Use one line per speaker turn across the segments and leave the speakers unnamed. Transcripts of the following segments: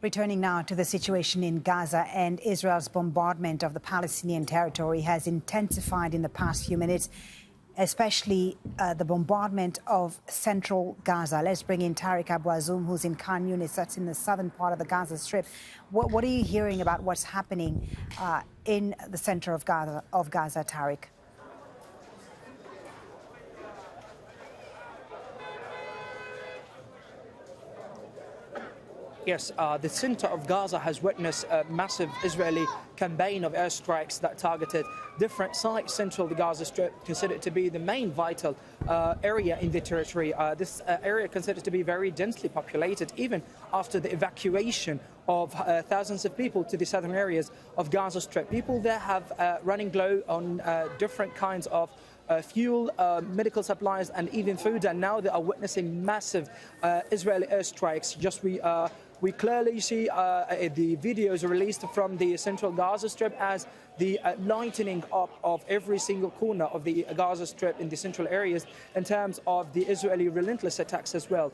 Returning now to the situation in Gaza, and Israel's bombardment of the Palestinian territory has intensified in the past few minutes, especially the bombardment of central Gaza. Let's bring in Tariq Abu Azoum, who's in Khan Yunis, that's in the southern part of the Gaza Strip. What are you hearing about what's happening in the center of Gaza, Tariq?
Yes, the center of Gaza has witnessed a massive Israeli campaign of airstrikes that targeted different sites central the Gaza Strip, considered to be the main vital area in the territory. This area considered to be very densely populated, even after the evacuation of thousands of people to the southern areas of Gaza Strip. People there have running low on different kinds of fuel, medical supplies, and even food, and now they are witnessing massive Israeli airstrikes. We clearly see the videos released from the central Gaza Strip as the lightening up of every single corner of the Gaza Strip in the central areas in terms of the Israeli relentless attacks as well.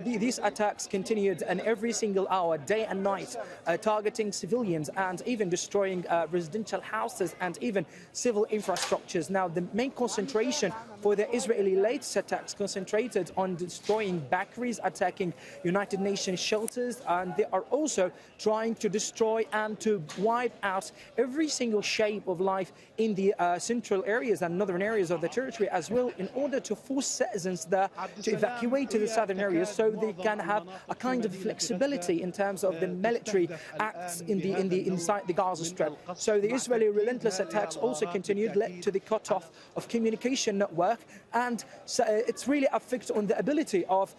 These attacks continued and every single hour, day and night, targeting civilians and even destroying residential houses and even civil infrastructures. Now, the main concentration for the Israeli latest attacks concentrated on destroying bakeries, attacking United Nations shelters, and they are also trying to destroy and to wipe out every single shape of life in the central areas and northern areas of the territory as well, in order to force citizens there to evacuate to the southern areas so they can have a kind of flexibility in terms of the military acts inside the Gaza Strip. So the Israeli relentless attacks also continued, led to the cutoff of communication network, and so it's really affected on the ability of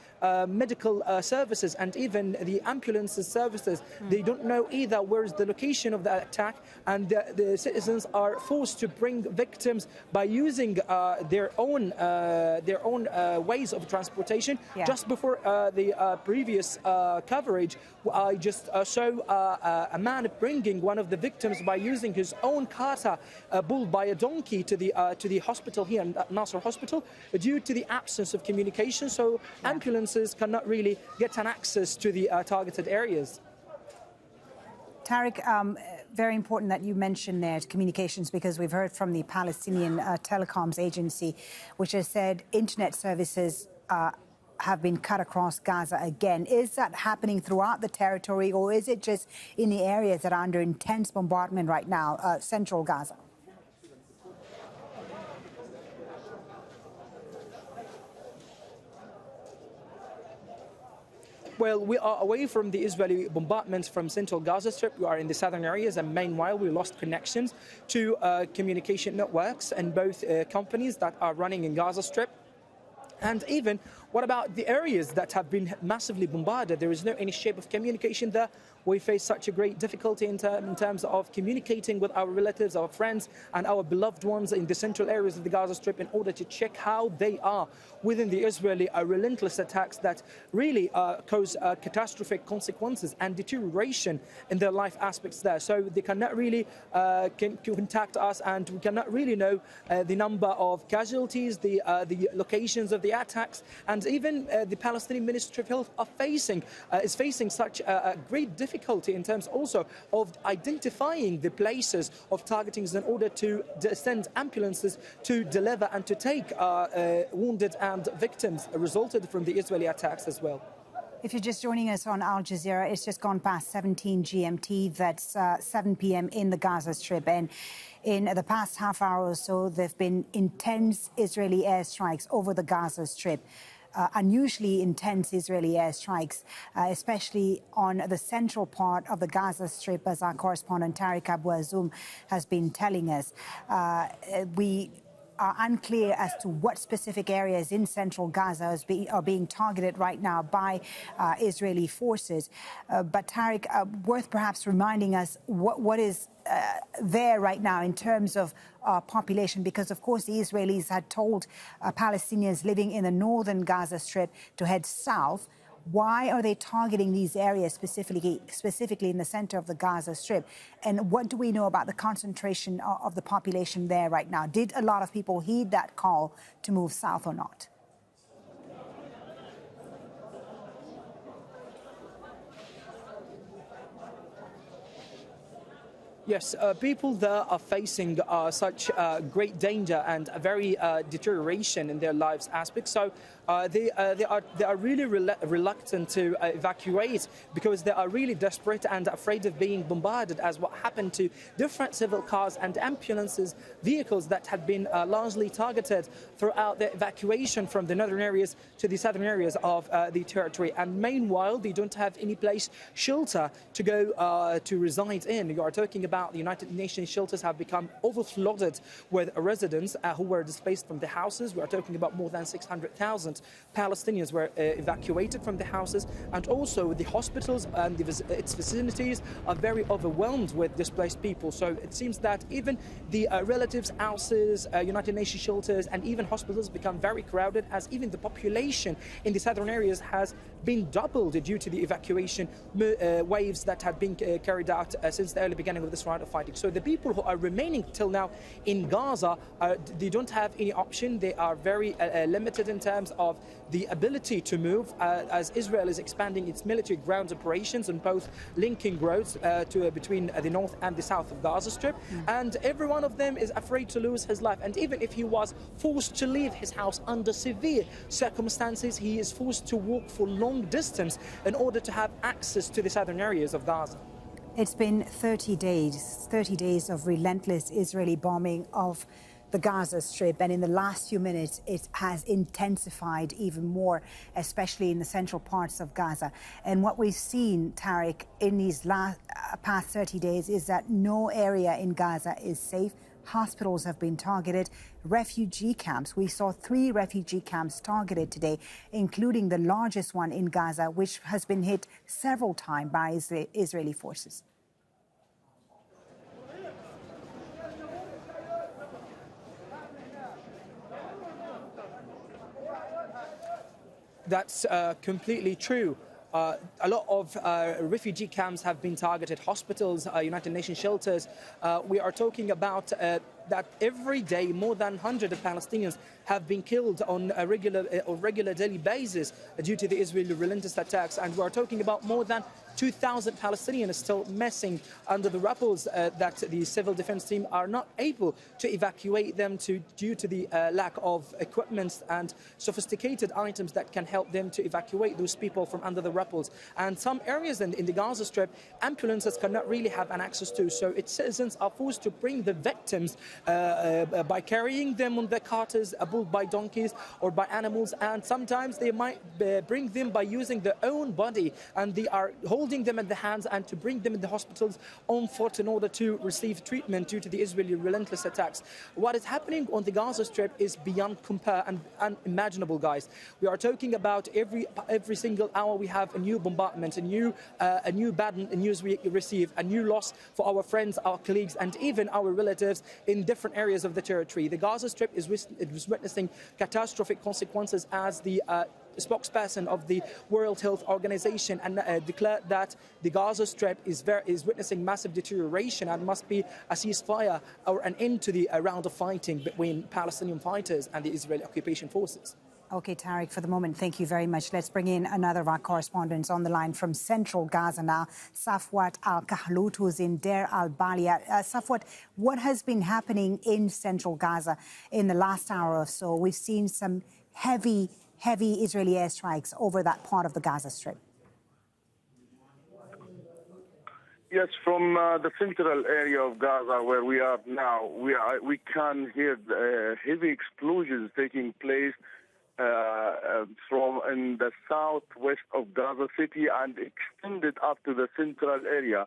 medical services and even the ambulance services. They don't know either where is the location of the attack, and the citizens are forced to bring victims by using their own ways of transportation.
Yeah.
Just before the previous coverage, I just saw a man bringing one of the victims by using his own carta pulled by a donkey to the hospital here, Nasser Hospital, due to the absence of communication. So ambulances cannot really get an access to the targeted areas.
Tariq, very important that you mentioned there communications, because we've heard from the Palestinian telecoms agency, which has said internet services have been cut across Gaza again. Is that happening throughout the territory, or is it just in the areas that are under intense bombardment right now, central Gaza?
Well, we are away from the Israeli bombardments from central Gaza Strip. We are in the southern areas, and meanwhile we lost connections to communication networks and both companies that are running in Gaza Strip. And even, what about the areas that have been massively bombarded? There is no any shape of communication there. We face such a great difficulty in terms of communicating with our relatives, our friends, and our beloved ones in the central areas of the Gaza Strip in order to check how they are within the Israeli relentless attacks that really cause catastrophic consequences and deterioration in their life aspects there. So they cannot really contact us, and we cannot really know the number of casualties, the locations of the attacks, and even the Palestinian Ministry of Health is facing such a great difficulty in terms also of identifying the places of targetings in order to send ambulances to deliver and to take wounded and victims resulted from the Israeli attacks as well.
If you're just joining us on Al Jazeera, it's just gone past 17 GMT. That's 7 p.m. in the Gaza Strip. And in the past half hour or so, there have been intense Israeli airstrikes over the Gaza Strip. Unusually intense Israeli airstrikes, especially on the central part of the Gaza Strip, as our correspondent Tariq Abu Azoum has been telling us. We are unclear as to what specific areas in central Gaza are being targeted right now by Israeli forces. But Tariq, worth perhaps reminding us what is there right now in terms of population, because of course the Israelis had told Palestinians living in the northern Gaza Strip to head south. Why are they targeting these areas specifically in the center of the Gaza Strip? And what do we know about the concentration of the population there right now? Did a lot of people heed that call to move south or not?
Yes, people there are facing such great danger and a very deterioration in their lives aspects. So they are really reluctant to evacuate because they are really desperate and afraid of being bombarded, as what happened to different civil cars and ambulances vehicles that had been largely targeted throughout the evacuation from the northern areas to the southern areas of the territory. And meanwhile, they don't have any place shelter to go to reside in. You are talking about the United Nations shelters have become overflooded with residents who were displaced from the houses. We are talking about more than 600,000 Palestinians were evacuated from the houses, and also the hospitals and its facilities are very overwhelmed with displaced people. So it seems that even the relatives' houses, United Nations shelters, and even hospitals become very crowded, as even the population in the southern areas has been doubled due to the evacuation waves that have been carried out since the early beginning of this round of fighting. So the people who are remaining till now in Gaza, they don't have any option. They are very limited in terms of the ability to move, as Israel is expanding its military ground operations on both linking roads between the north and the south of Gaza Strip. And every one of them is afraid to lose his life. And even if he was forced to leave his house under severe circumstances, he is forced to walk for long distance in order to have access to the southern areas of Gaza.
It's been 30 days of relentless Israeli bombing of the Gaza Strip, and in the last few minutes it has intensified even more, especially in the central parts of Gaza. And what we've seen, Tariq, in these past 30 days is that no area in Gaza is safe. Hospitals have been targeted. Refugee camps. We saw 3 refugee camps targeted today, including the largest one in Gaza, which has been hit several times by Israeli forces.
That's completely true. A lot of refugee camps have been targeted, hospitals, United Nations shelters. We are talking about that every day more than 100 Palestinians have been killed on a regular daily basis due to the Israeli relentless attacks. And we are talking about more than 2,000 Palestinians still missing under the rubble that the civil defense team are not able to evacuate them due to the lack of equipment and sophisticated items that can help them to evacuate those people from under the rubble. And some areas in the Gaza Strip, ambulances cannot really have an access to. So its citizens are forced to bring the victims by carrying them on their carters, pulled by donkeys or by animals. And sometimes they might bring them by using their own body, and they are holding them in the hands and to bring them in the hospitals on foot in order to receive treatment due to the Israeli relentless attacks. What is happening on the Gaza Strip is beyond compare and unimaginable, guys. We are talking about every single hour we have a new bombardment, a new bad news we receive, a new loss for our friends, our colleagues, and even our relatives in different areas of the territory. The Gaza Strip is witnessing catastrophic consequences, as the spokesperson of the World Health Organization and declared that the Gaza Strip is witnessing massive deterioration and must be a ceasefire or an end to the round of fighting between Palestinian fighters and the Israeli occupation forces.
OK, Tariq, for the moment, thank you very much. Let's bring in another of our correspondents on the line from central Gaza now, Safwat Al-Kahlout, who's in Deir al-Balia. Safwat, what has been happening in central Gaza in the last hour or so? We've seen some heavy Israeli airstrikes over that part of the Gaza Strip.
Yes, from the central area of Gaza, where we are now, we can hear heavy explosions taking place from in the southwest of Gaza City and extended up to the central area.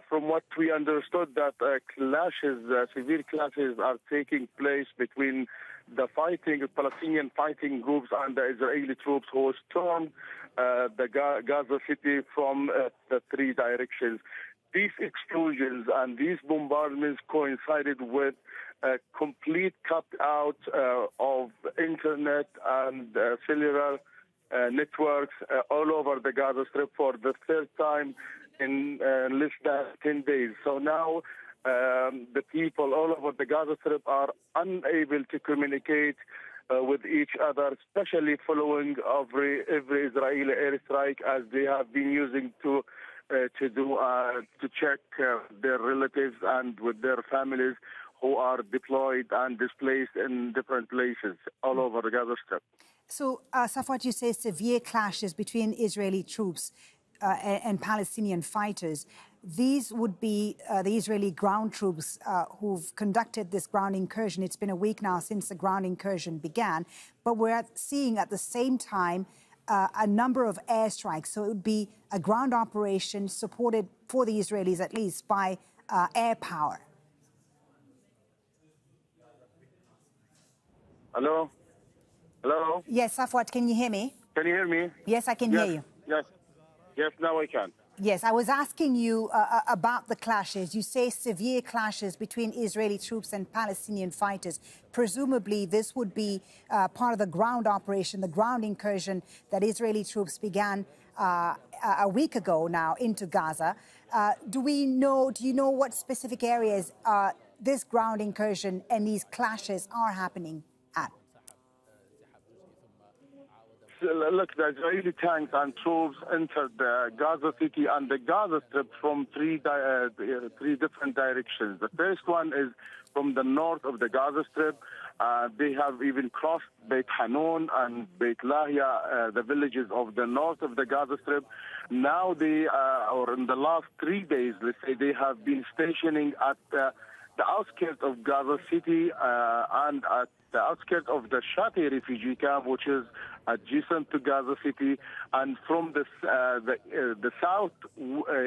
From what we understood, that severe clashes are taking place between the Palestinian fighting groups and the Israeli troops who stormed the Gaza City from the 3 directions. These explosions and these bombardments coincided with a complete cut out of internet and cellular networks all over the Gaza Strip for the 3rd time in less than 10 days. So now the people all over the Gaza Strip are unable to communicate with each other, especially following every Israeli airstrike, as they have been using to to do to check their relatives and with their families who are deployed and displaced in different places all over the Gaza Strip.
So, Safwat, you say severe clashes between Israeli troops and Palestinian fighters. These would be the Israeli ground troops who've conducted this ground incursion. It's been a week now since the ground incursion began, but we're seeing at the same time a number of airstrikes. So it would be a ground operation supported, for the Israelis at least, by air power.
Hello? Hello?
Yes, Safwat, can you hear me?
Can you hear me?
Yes, I can hear you.
Yes, now I can.
Yes, I was asking you about the clashes. You say severe clashes between Israeli troops and Palestinian fighters. Presumably, this would be part of the ground operation, the ground incursion that Israeli troops began a week ago now into Gaza. Do you know what specific areas this ground incursion and these clashes are happening at?
Look, the Israeli tanks and troops entered the Gaza City and the Gaza Strip from three different directions. The first one is from the north of the Gaza Strip. They have even crossed Beit Hanun and Beit Lahia, the villages of the north of the Gaza Strip. Now or in the last 3 days, let's say, they have been stationing at the outskirts of Gaza City and at the outskirts of the Shati refugee camp, which is adjacent to Gaza City, and from the south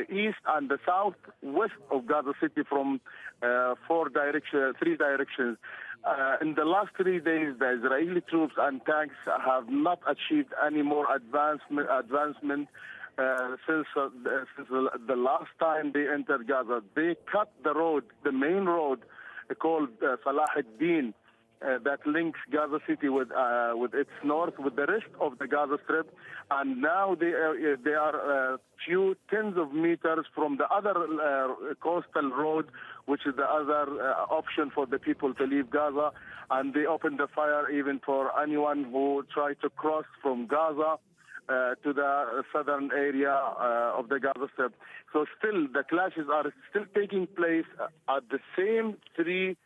east and the southwest of Gaza City from three directions. In the last 3 days, the Israeli troops and tanks have not achieved any more advancement since the last time they entered Gaza. They cut the road, the main road called Salah ad-Din, that links Gaza City with its north, with the rest of the Gaza Strip, and now they are few tens of meters from the other coastal road, which is the other option for the people to leave Gaza, and they opened the fire even for anyone who tried to cross from Gaza to the southern area of the Gaza Strip. So still, the clashes are still taking place at the same three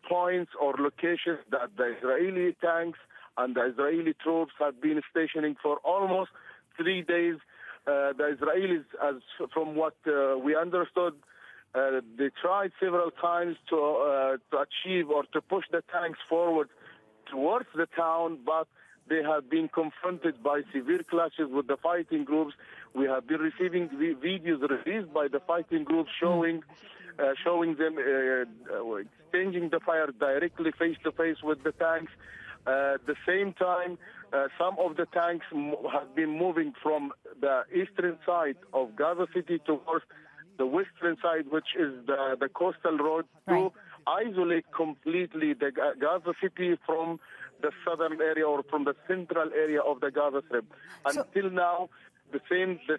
points or locations that the Israeli tanks and the Israeli troops have been stationing for almost 3 days. The Israelis, from what we understood, they tried several times to achieve or to push the tanks forward towards the town, but they have been confronted by severe clashes with the fighting groups. We have been receiving videos released by the fighting groups showing them exchanging the fire directly face-to-face with the tanks. At the same time, some of the tanks have been moving from the eastern side of Gaza City towards the western side, which is the coastal road, to isolate completely the Gaza City from the southern area or from the central area of the Gaza Strip. Until now, the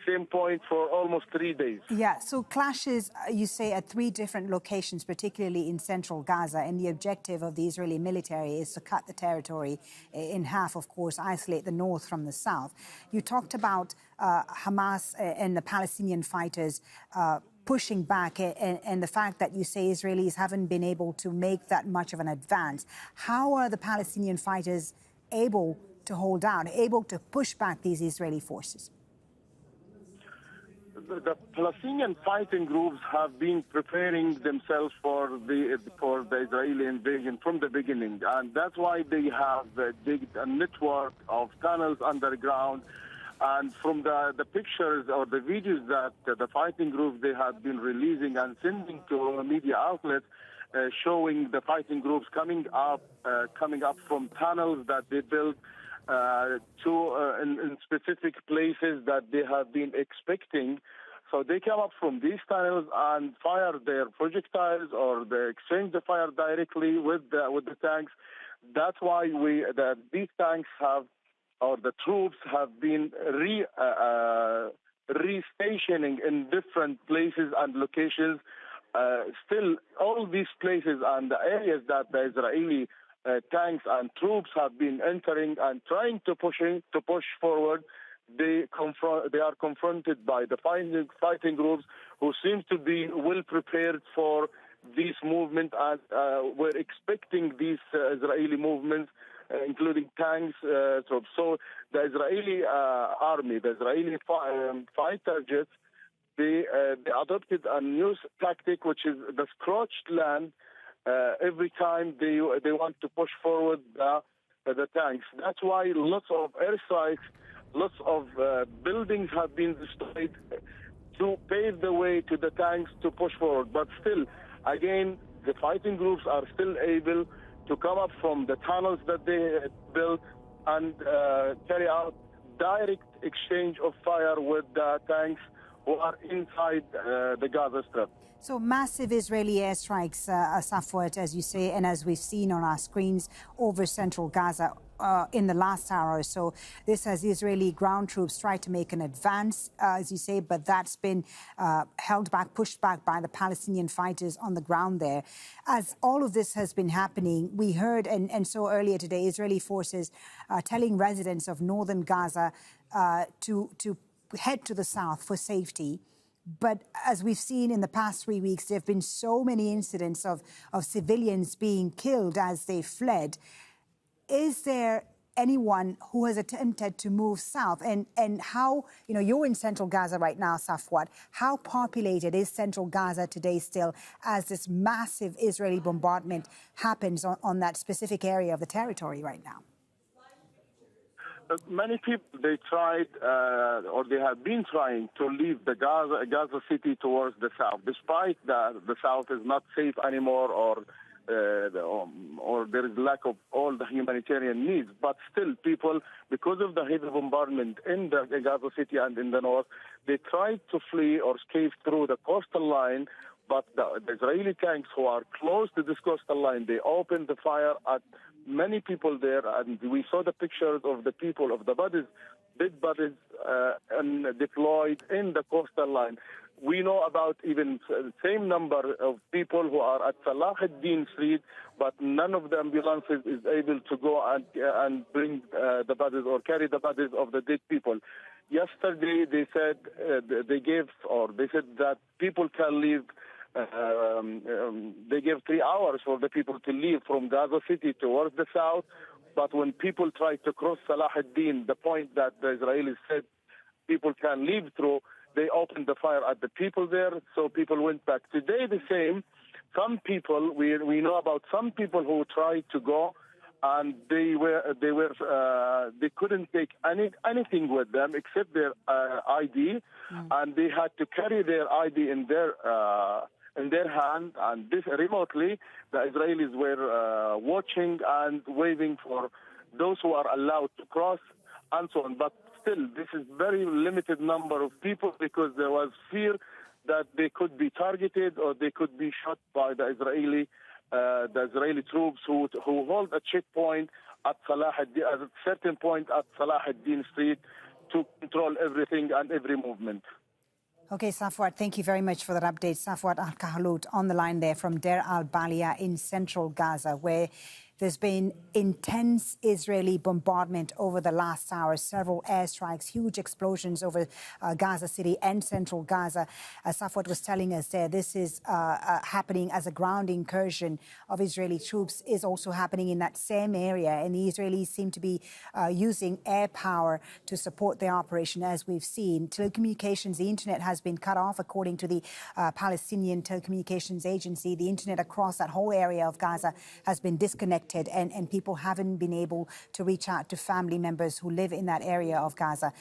same point for almost 3 days.
Yeah, so clashes, you say, at 3 different locations, particularly in central Gaza, and the objective of the Israeli military is to cut the territory in half, of course, isolate the north from the south. You talked about Hamas and the Palestinian fighters pushing back, and the fact that you say Israelis haven't been able to make that much of an advance. How are the Palestinian fighters able to hold out, able to push back these Israeli forces?
The Palestinian fighting groups have been preparing themselves for the Israeli invasion from the beginning, and that's why they have digged a network of tunnels underground. And from the pictures or the videos that the fighting groups they have been releasing and sending to media outlets, showing the fighting groups coming up from tunnels that they built in specific places that they have been expecting. So they come up from these tunnels and fire their projectiles, or they exchange the fire directly with the tanks. That's why these tanks have, or the troops have been re-stationing in different places and locations. Still, all these places and the areas that the Israeli tanks and troops have been entering and trying to push forward, they are confronted by the fighting groups who seem to be well prepared for this movement, and we're expecting these Israeli movements, including tanks. So the Israeli army, the Israeli fighter jets, they adopted a new tactic, which is the scorched land. Every time they want to push forward the tanks. That's why lots of airstrikes, lots of buildings have been destroyed to pave the way to the tanks to push forward. But still, again, the fighting groups are still able to come up from the tunnels that they built and carry out direct exchange of fire with the tanks who are inside the Gaza Strip.
So massive Israeli airstrikes, Safwat, as you say, and as we've seen on our screens over central Gaza in the last hour or so. This has Israeli ground troops tried to make an advance, as you say, but that's been held back, pushed back by the Palestinian fighters on the ground there. As all of this has been happening, we heard, and so earlier today, Israeli forces telling residents of northern Gaza to head to the south for safety. But as we've seen in the past 3 weeks, there have been so many incidents of civilians being killed as they fled. Is there anyone who has attempted to move south? And how, you're in central Gaza right now, Safwat. How populated is central Gaza today still as this massive Israeli bombardment happens on that specific area of the territory right now?
Many people, they tried or they have been trying to leave the Gaza City towards the south, despite that the south is not safe anymore or there is lack of all the humanitarian needs. But still, people, because of the heavy bombardment in the Gaza City and in the north, they tried to flee or escape through the coastal line. But the Israeli tanks who are close to this coastal line, they opened the fire at many people there, and we saw the pictures of the people, of the bodies, dead bodies, and deployed in the coastal line. We know about even the same number of people who are at Salah ad-Din Street, but none of the ambulances is able to go and bring the bodies or carry the bodies of the dead people. Yesterday, they said they said that people can leave. They gave 3 hours for the people to leave from Gaza City towards the south. But when people tried to cross Salah ad-Din, the point that the Israelis said people can leave through, they opened the fire at the people there, so people went back. Today, the same. Some people, we know about some people who tried to go, and they couldn't take anything with them except their ID, and they had to carry their ID in their hand, and this remotely, the Israelis were watching and waiting for those who are allowed to cross and so on. But still, this is very limited number of people because there was fear that they could be targeted or they could be shot by the Israeli troops who hold a checkpoint at Salah ad-Din, at a certain point at Salah ad-Din Street to control everything and every movement.
Okay, Safwat, thank you very much for that update. Safwat Al-Kahalout on the line there from Deir al-Balia in central Gaza, where there's been intense Israeli bombardment over the last hour, several airstrikes, huge explosions over Gaza City and central Gaza. As Safwat was telling us there, this is happening as a ground incursion of Israeli troops is also happening in that same area. And the Israelis seem to be using air power to support their operation, as we've seen. Telecommunications, the internet has been cut off, according to the Palestinian telecommunications agency. The internet across that whole area of Gaza has been disconnected. And people haven't been able to reach out to family members who live in that area of Gaza.